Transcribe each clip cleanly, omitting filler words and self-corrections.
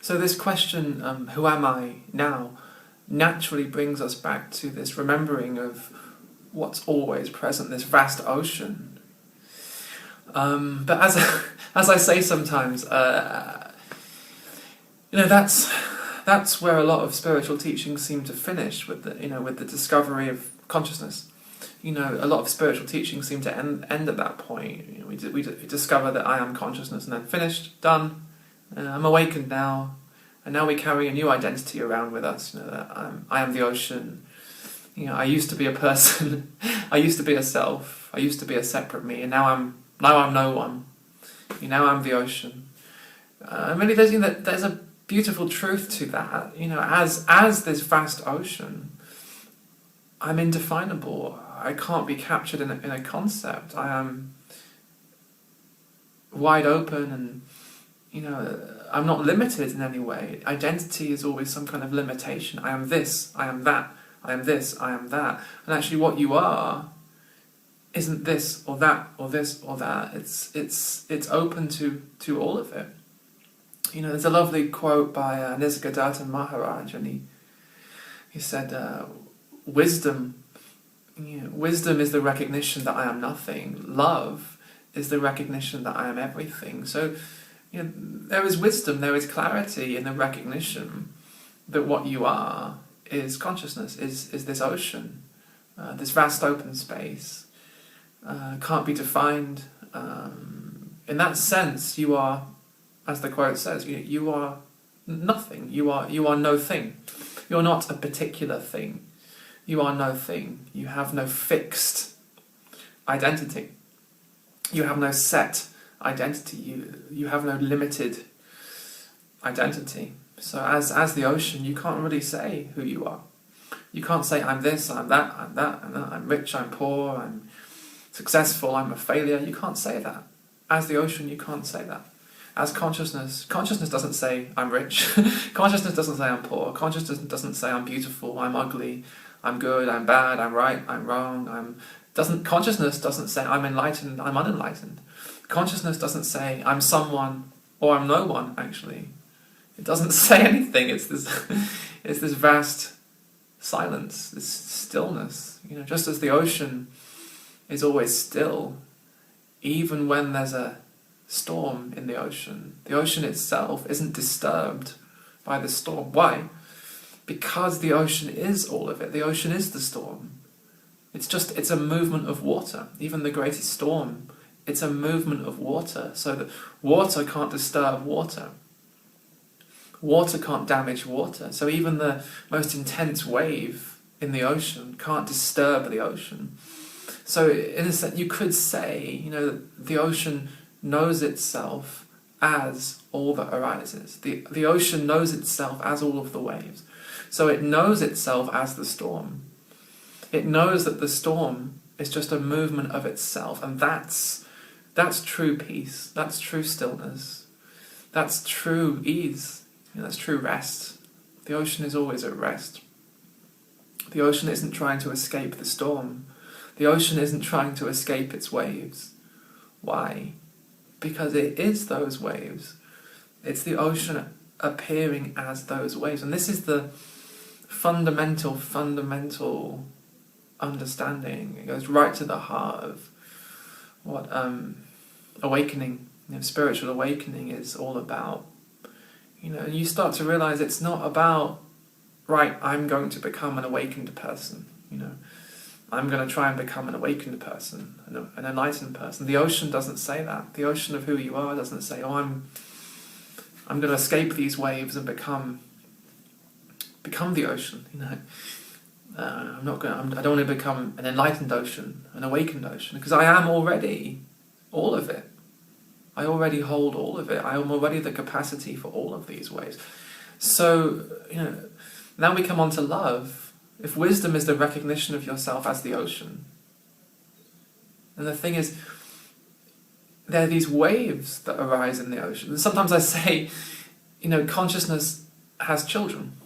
So this question, who am I now, naturally brings us back to this remembering of what's always present, this vast ocean. But as I say sometimes, that's where a lot of spiritual teachings seem to finish with the discovery of consciousness. A lot of spiritual teachings seem to end at that point. We discover that I am consciousness, and then finished, done. I'm awakened now, and now we carry a new identity around with us. That I am the ocean. I used to be a person. I used to be a self. I used to be a separate me, and now I'm no one. Now I'm the ocean. Really, there's a beautiful truth to that. As this vast ocean, I'm indefinable. I can't be captured in a concept. I am wide open, and I'm not limited in any way. Identity is always some kind of limitation. I am this, I am that, I am this, I am that. And actually what you are isn't this or that or this or that. It's open to all of it. There's a lovely quote by Nisargadatta Maharaj, and he said, wisdom is the recognition that I am nothing. Love is the recognition that I am everything. So there is wisdom, there is clarity in the recognition that what you are is consciousness, is this ocean, this vast open space, can't be defined. In that sense, you are, as the quote says, you are nothing. You are no thing. You're not a particular thing. You are no thing. You have no fixed identity. You have no set identity. You have no limited identity. So as the ocean, you can't really say who you are. You can't say I'm this, I'm that, I'm that, I'm that. I'm rich, I'm poor, I'm successful, I'm a failure. You can't say that. As the ocean, you can't say that. As consciousness doesn't say I'm rich. Consciousness doesn't say I'm poor. Consciousness doesn't say I'm beautiful, I'm ugly, I'm good, I'm bad, I'm right, I'm wrong. Consciousness doesn't say I'm enlightened, I'm unenlightened. Consciousness doesn't say I'm someone or I'm no one, actually. It doesn't say anything. It's this vast silence, this stillness. Just as the ocean is always still, even when there's a storm in the ocean itself isn't disturbed by the storm. Why? Because the ocean is all of it. The ocean is the storm. It's a movement of water. Even the greatest storm, it's a movement of water. So that water can't disturb water. Water can't damage water. So even the most intense wave in the ocean can't disturb the ocean. So in a sense, you could say, the ocean knows itself as all that arises. The ocean knows itself as all of the waves. So it knows itself as the storm. It knows that the storm is just a movement of itself, and that's true peace. That's true stillness. That's true ease. That's true rest. The ocean is always at rest. The ocean isn't trying to escape the storm. The ocean isn't trying to escape its waves. Why? Because it is those waves. It's the ocean appearing as those waves. And this is the fundamental understanding. It goes right to the heart of what awakening, spiritual awakening is all about. And you start to realize it's not about, right, I'm going to become an awakened person. I'm going to try and become an awakened person, an enlightened person. The ocean doesn't say that. The ocean of who you are doesn't say, oh, I'm going to escape these waves and become the ocean. I don't want to become an enlightened ocean, an awakened ocean, because I am already all of it. I already hold all of it. I am already the capacity for all of these waves. So, now we come on to love. If wisdom is the recognition of yourself as the ocean, and the thing is, there are these waves that arise in the ocean. And sometimes I say, consciousness has children.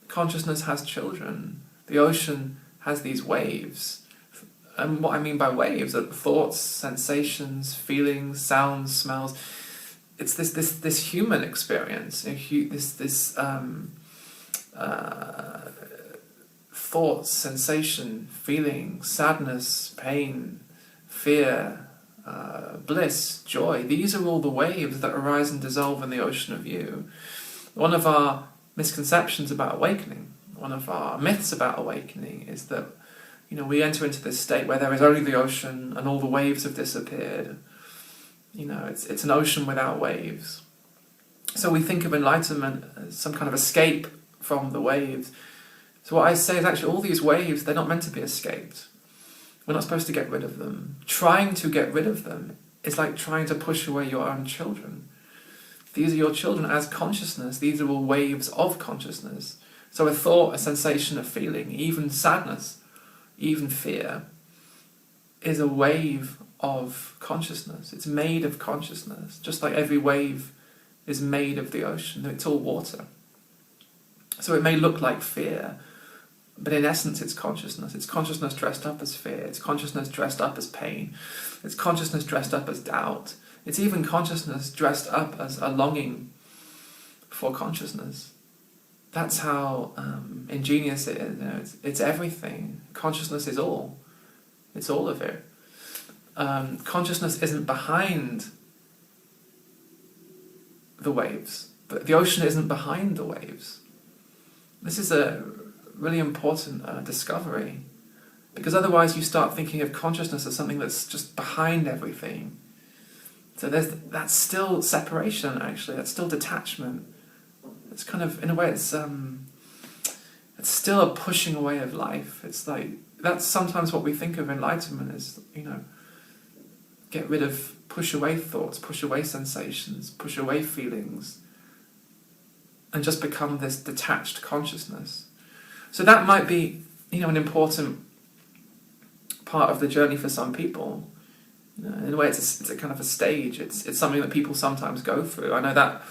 Consciousness has children. The ocean has these waves. And what I mean by waves are thoughts, sensations, feelings, sounds, smells. it's this human experience, this thought, sensation, feeling, sadness, pain, fear, bliss, joy. These are all the waves that arise and dissolve in the ocean of you. One of our misconceptions about awakening, one of our myths about awakening is that, we enter into this state where there is only the ocean and all the waves have disappeared. It's an ocean without waves. So we think of enlightenment as some kind of escape from the waves. So what I say is actually all these waves, they're not meant to be escaped. We're not supposed to get rid of them. Trying to get rid of them is like trying to push away your own children. These are your children as consciousness. These are all waves of consciousness. So a thought, a sensation, a feeling, even sadness, even fear, is a wave of consciousness. It's made of consciousness, just like every wave is made of the ocean. It's all water. So it may look like fear, but in essence it's consciousness. It's consciousness dressed up as fear. It's consciousness dressed up as pain. It's consciousness dressed up as doubt. It's even consciousness dressed up as a longing for consciousness. That's how ingenious it is. It's everything. Consciousness is all. It's all of it. Consciousness isn't behind the waves, but the ocean isn't behind the waves. This is a really important discovery, because otherwise you start thinking of consciousness as something that's just behind everything. So that's still separation, actually. That's still detachment. It's kind of, in a way, it's still a pushing away of life. It's like, that's sometimes what we think of enlightenment as, get rid of, push away thoughts, push away sensations, push away feelings, and just become this detached consciousness. So that might be, an important part of the journey for some people. In a way, it's a kind of a stage. It's something that people sometimes go through. I know that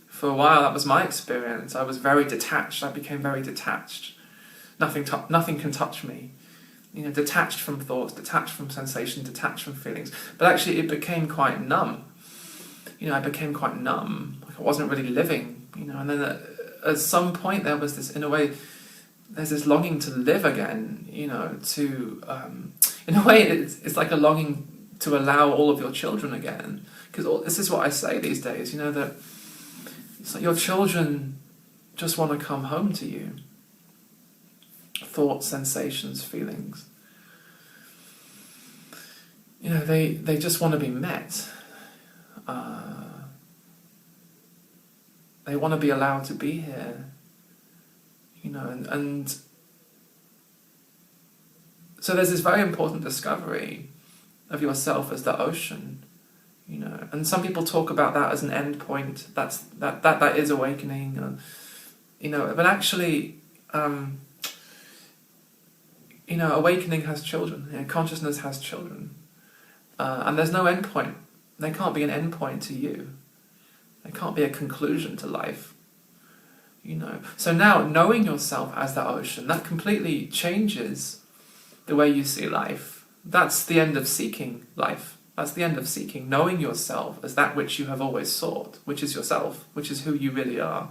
for a while that was my experience. I was very detached. I became very detached. Nothing can touch me. Detached from thoughts, detached from sensation, detached from feelings. But actually, it became quite numb. I became quite numb. Like I wasn't really living. And then at some point there was this, in a way, there's this longing to live again. To in a way, it's like a longing to allow all of your children again. Because this is what I say these days. That it's like your children just want to come home to you. Thoughts, sensations, feelings. They just want to be met. They want to be allowed to be here. And so there's this very important discovery of yourself as the ocean. And some people talk about that as an end point. That is awakening. But actually, awakening has children. Consciousness has children. And there's no end point. There can't be an end point to you. There can't be a conclusion to life. So now, knowing yourself as the ocean, that completely changes the way you see life. That's the end of seeking life. That's the end of seeking. Knowing yourself as that which you have always sought, which is yourself, which is who you really are.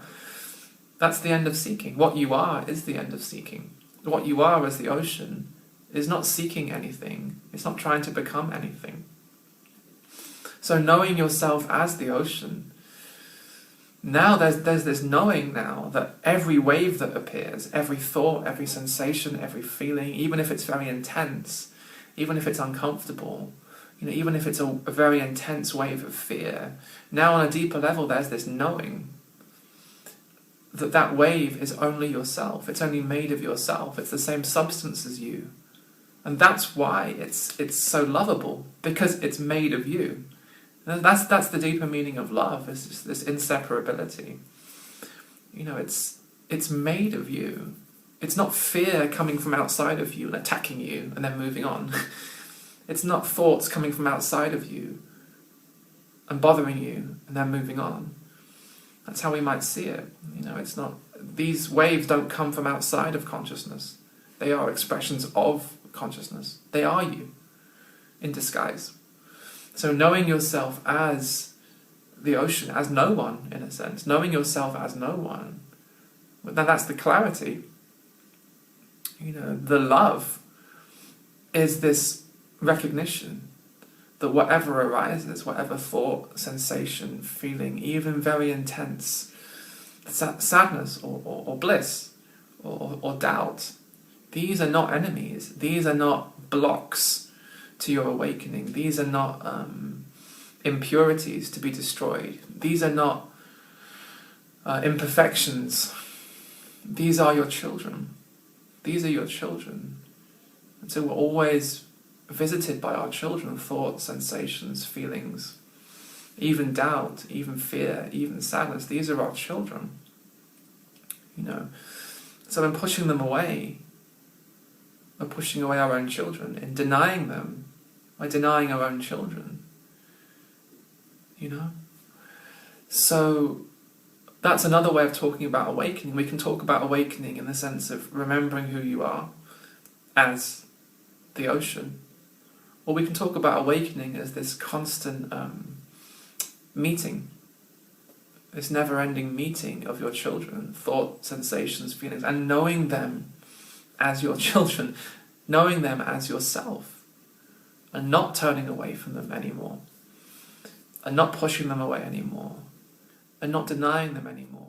That's the end of seeking. What you are is the end of seeking. What you are as the ocean is not seeking anything. It's not trying to become anything. So knowing yourself as the ocean, now there's this knowing now that every wave that appears, every thought, every sensation, every feeling, even if it's very intense, even if it's uncomfortable, even if it's a very intense wave of fear, now on a deeper level there's this knowing that wave is only yourself. It's only made of yourself. It's the same substance as you. And that's why it's so lovable, because it's made of you. And that's the deeper meaning of love, is just this inseparability. It's made of you. It's not fear coming from outside of you and attacking you and then moving on. It's not thoughts coming from outside of you and bothering you and then moving on. That's how we might see it. It's not. These waves don't come from outside of consciousness. They are expressions of consciousness. They are you in disguise. So knowing yourself as the ocean as no one, in a sense, knowing yourself as no one. But then that's the clarity. The love is this recognition that whatever arises, whatever thought, sensation, feeling, even very intense sadness or bliss or doubt, these are not enemies. These are not blocks to your awakening. These are not impurities to be destroyed. These are not imperfections. These are your children. These are your children. And so we're always visited by our children, thoughts, sensations, feelings, even doubt, even fear, even sadness. These are our children. So in pushing them away, we're pushing away our own children. In denying them, we're denying our own children. So that's another way of talking about awakening. We can talk about awakening in the sense of remembering who you are as the ocean. Or we can talk about awakening as this constant meeting, this never-ending meeting of your children, thoughts, sensations, feelings, and knowing them as your children, knowing them as yourself, and not turning away from them anymore, and not pushing them away anymore, and not denying them anymore.